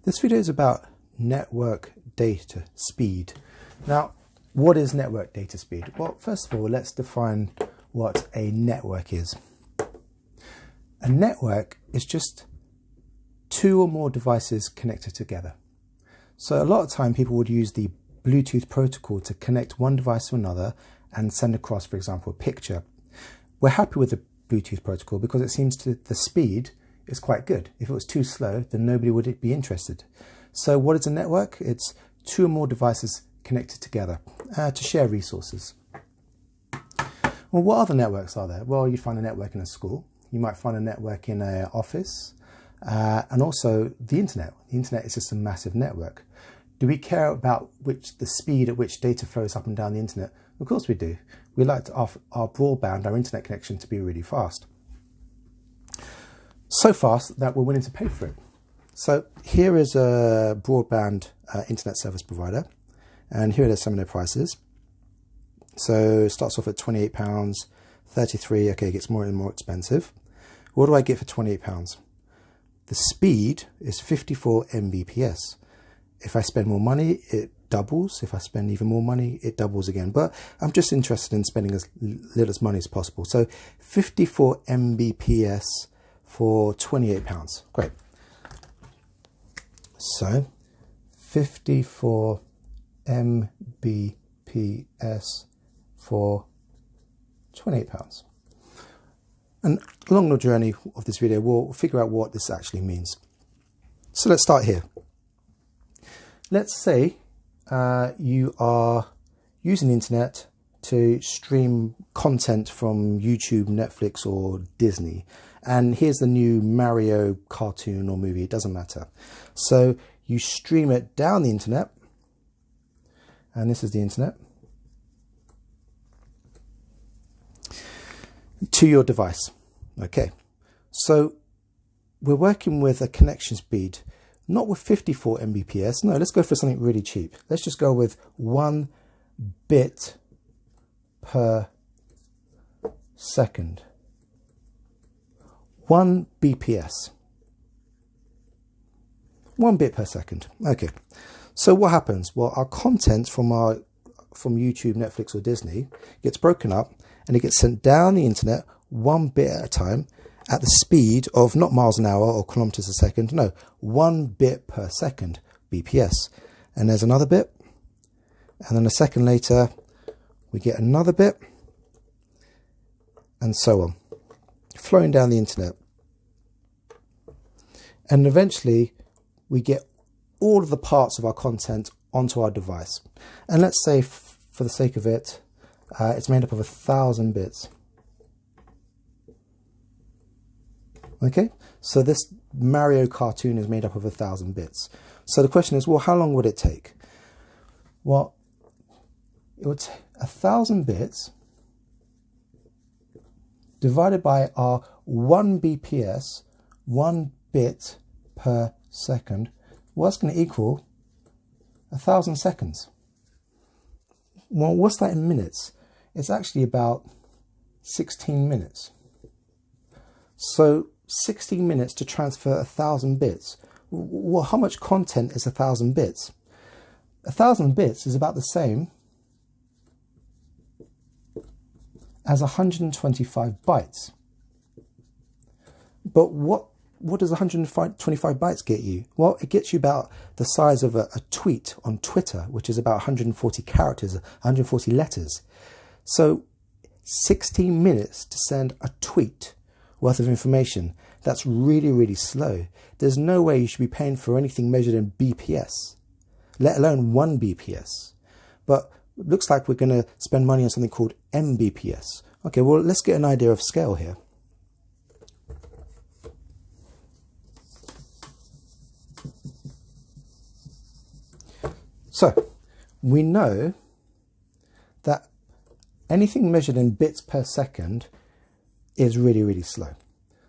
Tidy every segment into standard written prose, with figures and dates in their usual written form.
This video is about network data speed. Now, what is network data speed? Well, first of all, let's define what a network is. A network is just two or more devices connected together. So a lot of time people would use the Bluetooth protocol to connect one device to another and send across, for example, a picture. We're happy with the Bluetooth protocol because it seems to the speed is quite good. If it was too slow, then nobody would be interested. So what is a network? It's two or more devices connected together to share resources. Well, what other networks are there? Well, you find a network in a school. You might find a network in an office, and also the internet. The internet is just a massive network. Do we care about the speed at which data flows up and down the internet? Of course we do. We like our broadband, our internet connection, to be really fast. So fast that we're willing to pay for it. So here is a broadband internet service provider, and here are some of their prices. So it starts off at £28, 33, okay, it gets more and more expensive. What do I get for £28? The speed is 54 Mbps. If I spend more money, it doubles. If I spend even more money, it doubles again. But I'm just interested in spending as little money as possible. So 54 Mbps for £28. Great. So 54 Mbps for £28. And along the journey of this video, we'll figure out what this actually means. So let's start here. Let's say you are using the internet to stream content from YouTube, Netflix or Disney. And here's the new Mario cartoon or movie, it doesn't matter. So you stream it down the internet, and this is the internet, to your device. Okay, so we're working with a connection speed, not with 54 Mbps. No, let's go for something really cheap. Let's just go with 1 bit per second. 1 BPS. 1 bit per second. Okay, so what happens? Well, our content from YouTube, Netflix or Disney gets broken up and it gets sent down the internet 1 bit at a time at the speed of not miles an hour or kilometers a second, no, 1 bit per second, BPS. And there's another bit, and then a second later we get another bit, and so on, flowing down the internet. And eventually we get all of the parts of our content onto our device. And let's say, for the sake of it, it's made up of 1,000 bits. Okay, so this Mario cartoon is made up of 1,000 bits. So the question is, well, how long would it take? Well, it would take 1,000 bits divided by our 1 BPS, 1 bit per second. Well, that's going to equal 1,000 seconds. Well, what's that in minutes? It's actually about 16 minutes. So 16 minutes to transfer 1,000 bits. Well, how much content is 1,000 bits? 1,000 bits is about the same as 125 bytes. But what does 125 bytes get you? Well, it gets you about the size of a tweet on Twitter, which is about 140 characters, 140 letters. So 16 minutes to send a tweet worth of information. That's really, really slow. There's no way you should be paying for anything measured in BPS, let alone 1 BPS. But it looks like we're going to spend money on something called Mbps. Okay, well, let's get an idea of scale here. So we know that anything measured in bits per second is really, really slow.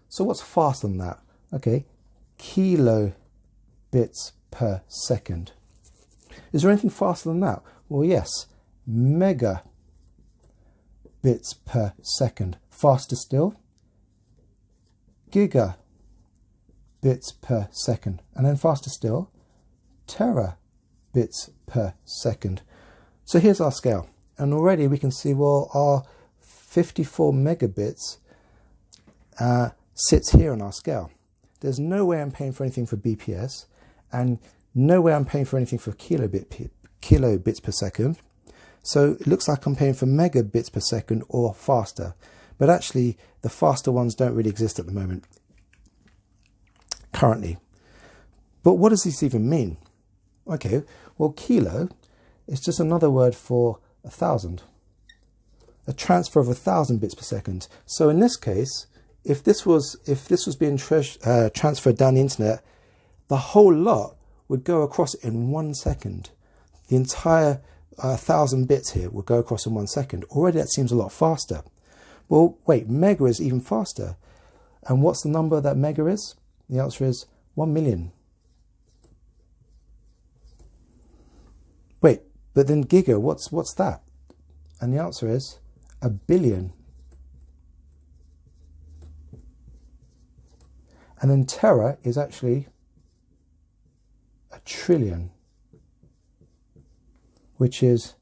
So what's faster than that? Okay, kilobits per second. Is there anything faster than that? Well, yes, megabits per second. Faster still, gigabits per second. And then faster still, terabits per second. So here's our scale, and already we can see, well, our 54 megabits sits here on our scale. There's no way I'm paying for anything for BPS, and no way I'm paying for anything for kilobits per second. So it looks like I'm paying for megabits per second or faster, but actually the faster ones don't really exist at the moment currently. But what does this even mean? Okay, well, kilo is just another word for 1,000, a transfer of 1,000 bits per second. So in this case, if this was being transferred down the internet, the whole lot would go across in 1 second. The entire 1,000 bits here would go across in 1 second. Already that seems a lot faster. Well, wait, mega is even faster. And what's the number that mega is? The answer is 1 million. Wait, but then giga, what's that? And the answer is 1 billion. And then tera is actually 1 trillion, which is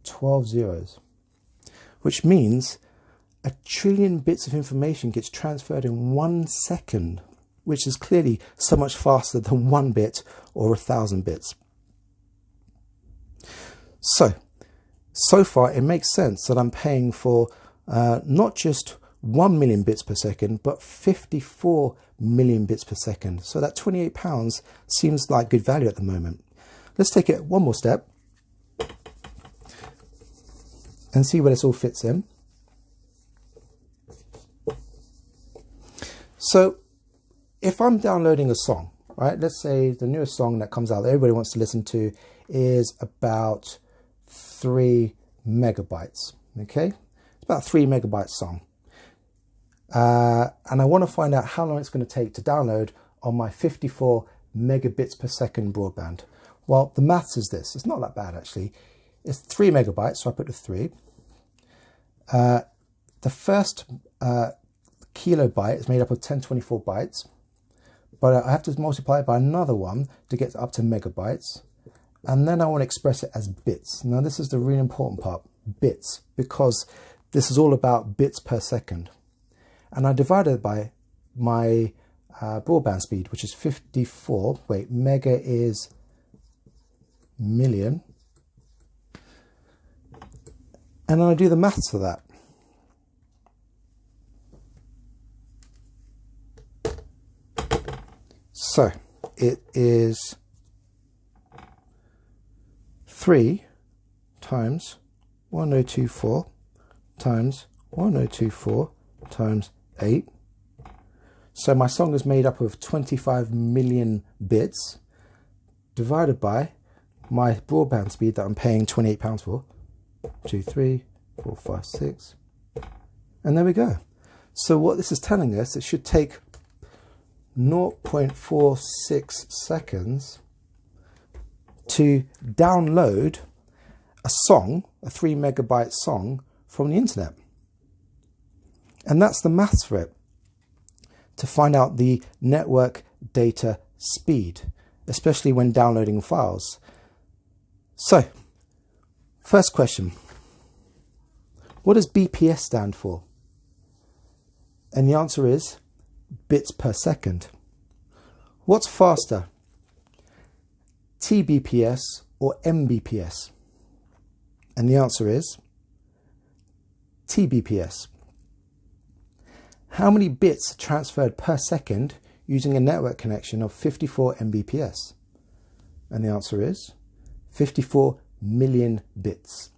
12 zeros, which means 1 trillion bits of information gets transferred in 1 second, which is clearly so much faster than 1 bit or 1,000 bits. So far it makes sense that I'm paying for not just 1 million bits per second, but 54 million bits per second. So that £28 seems like good value at the moment. Let's take it one more step and see where this all fits in. So if I'm downloading a song, right, let's say the newest song that comes out that everybody wants to listen to is about 3 megabytes, okay? It's about a 3 megabyte song. And I want to find out how long it's going to take to download on my 54 megabits per second broadband. Well, the maths is this. It's not that bad, actually. It's 3 megabytes, so I put the 3. The first kilobyte is made up of 1024 bytes, but I have to multiply it by another one to get up to megabytes. And then I want to express it as bits. Now, this is the really important part, bits, because this is all about bits per second. And I divided it by my broadband speed, which is 54. Wait, mega is million. And then I do the maths for that. So it is 3 times 1024 times 1024 times 8. So my song is made up of 25 million bits divided by my broadband speed that I'm paying £28 for. 2, 3, 4, 5, 6. And there we go. So what this is telling us, it should take 0.46 seconds to download a song, a 3 megabyte song from the internet. And that's the maths for it, to find out the network data speed, especially when downloading files. So, first question, what does BPS stand for? And the answer is bits per second. What's faster, TBPS or MBPS? And the answer is TBPS. How many bits are transferred per second using a network connection of 54 Mbps? And the answer is 54 million bits.